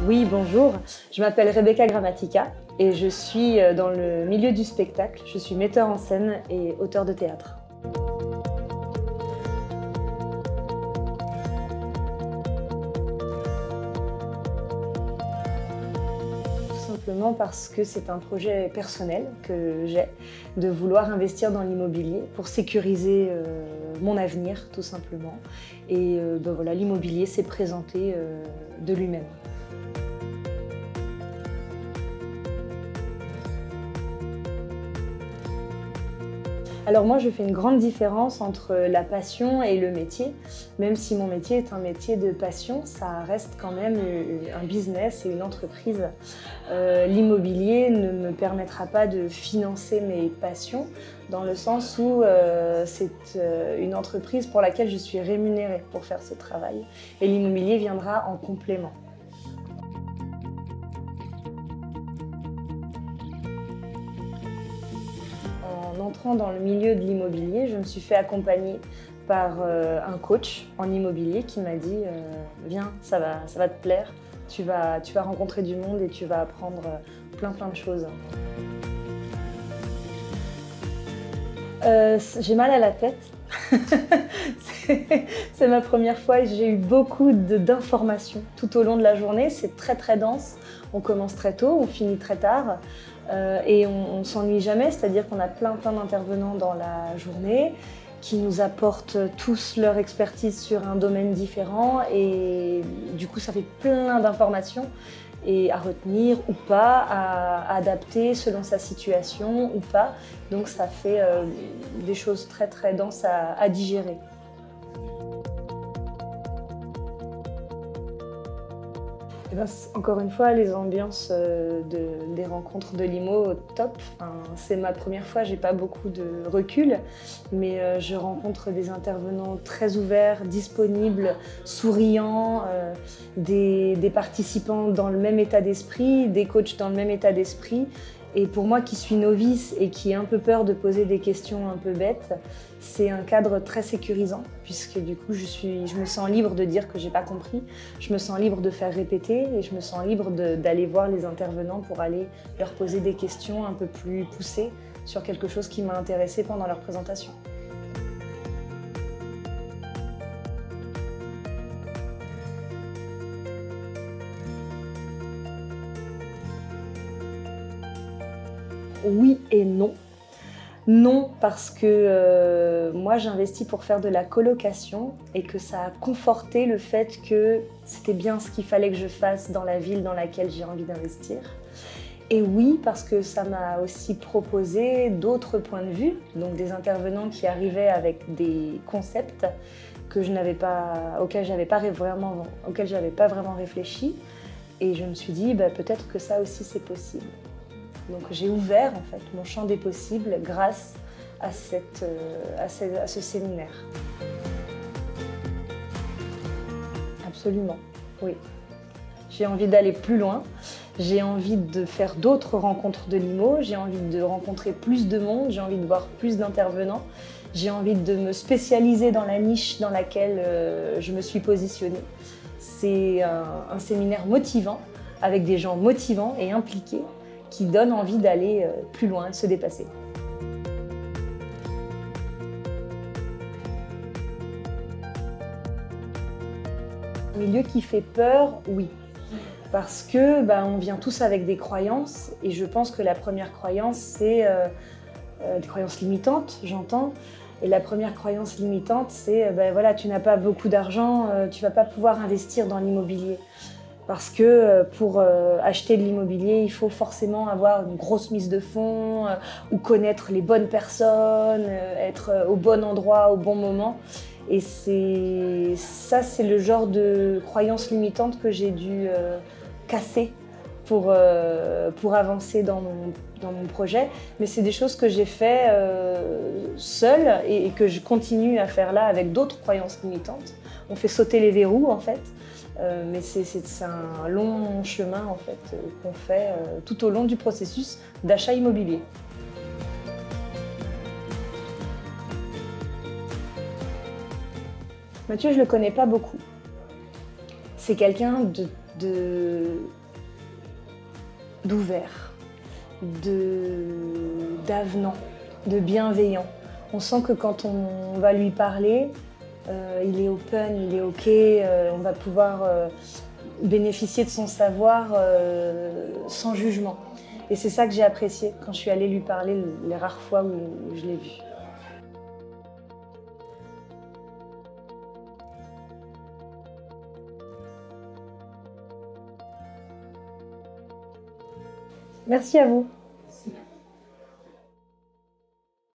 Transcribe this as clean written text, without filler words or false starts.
Oui, bonjour, je m'appelle Rebecca Grammatica et je suis dans le milieu du spectacle. Je suis metteur en scène et auteur de théâtre. Tout simplement parce que c'est un projet personnel que j'ai, de vouloir investir dans l'immobilier pour sécuriser mon avenir, tout simplement. Et voilà, l'immobilier s'est présenté de lui-même. Alors moi, je fais une grande différence entre la passion et le métier. Même si mon métier est un métier de passion, ça reste quand même un business et une entreprise. L'immobilier ne me permettra pas de financer mes passions, dans le sens où c'est une entreprise pour laquelle je suis rémunérée pour faire ce travail. Et l'immobilier viendra en complément. En entrant dans le milieu de l'immobilier, je me suis fait accompagner par un coach en immobilier qui m'a dit « Viens, ça va te plaire, tu vas rencontrer du monde et tu vas apprendre plein de choses. » J'ai mal à la tête. C'est ma première fois et j'ai eu beaucoup d'informations tout au long de la journée. C'est très dense. On commence très tôt, on finit très tard et on ne s'ennuie jamais, c'est-à-dire qu'on a plein d'intervenants dans la journée qui nous apportent tous leur expertise sur un domaine différent et du coup ça fait plein d'informations et à retenir ou pas, à adapter selon sa situation ou pas. Donc ça fait des choses très denses à digérer. Et ben, encore une fois, les ambiances des rencontres de l'IMO, top. Enfin, c'est ma première fois, j'ai pas beaucoup de recul, mais je rencontre des intervenants très ouverts, disponibles, souriants, des participants dans le même état d'esprit, des coachs dans le même état d'esprit. Et pour moi qui suis novice et qui ai un peu peur de poser des questions un peu bêtes, c'est un cadre très sécurisant puisque du coup je me sens libre de dire que j'ai pas compris, je me sens libre de faire répéter et je me sens libre d'aller voir les intervenants pour aller leur poser des questions un peu plus poussées sur quelque chose qui m'a intéressée pendant leur présentation. Oui et non. Non, parce que moi j'investis pour faire de la colocation et que ça a conforté le fait que c'était bien ce qu'il fallait que je fasse dans la ville dans laquelle j'ai envie d'investir. Et oui, parce que ça m'a aussi proposé d'autres points de vue, donc des intervenants qui arrivaient avec des concepts que auxquels je n'avais pas vraiment réfléchi. Et je me suis dit, peut-être que ça aussi c'est possible. Donc j'ai ouvert en fait mon champ des possibles grâce à ce séminaire. Absolument, oui. J'ai envie d'aller plus loin, j'ai envie de faire d'autres rencontres de l'IMO, j'ai envie de rencontrer plus de monde, j'ai envie de voir plus d'intervenants, j'ai envie de me spécialiser dans la niche dans laquelle je me suis positionnée. C'est un séminaire motivant, avec des gens motivants et impliqués, qui donne envie d'aller plus loin, de se dépasser. Un milieu qui fait peur, oui. Parce que on vient tous avec des croyances et je pense que la première croyance, c'est des croyances limitantes, j'entends. Et la première croyance limitante, c'est voilà, tu n'as pas beaucoup d'argent, tu ne vas pas pouvoir investir dans l'immobilier. Parce que pour acheter de l'immobilier, il faut forcément avoir une grosse mise de fonds ou connaître les bonnes personnes, être au bon endroit, au bon moment. Et ça, c'est le genre de croyance limitante que j'ai dû casser pour avancer dans mon projet. Mais c'est des choses que j'ai fait seule et que je continue à faire là avec d'autres croyances limitantes. On fait sauter les verrous en fait. Mais c'est un long chemin en fait, qu'on fait tout au long du processus d'achat immobilier. Mathieu, je ne le connais pas beaucoup. C'est quelqu'un de d'ouvert, d'avenant, de bienveillant. On sent que quand on va lui parler, il est open, il est OK, on va pouvoir bénéficier de son savoir sans jugement. Et c'est ça que j'ai apprécié quand je suis allée lui parler les rares fois où je l'ai vu. Merci à vous.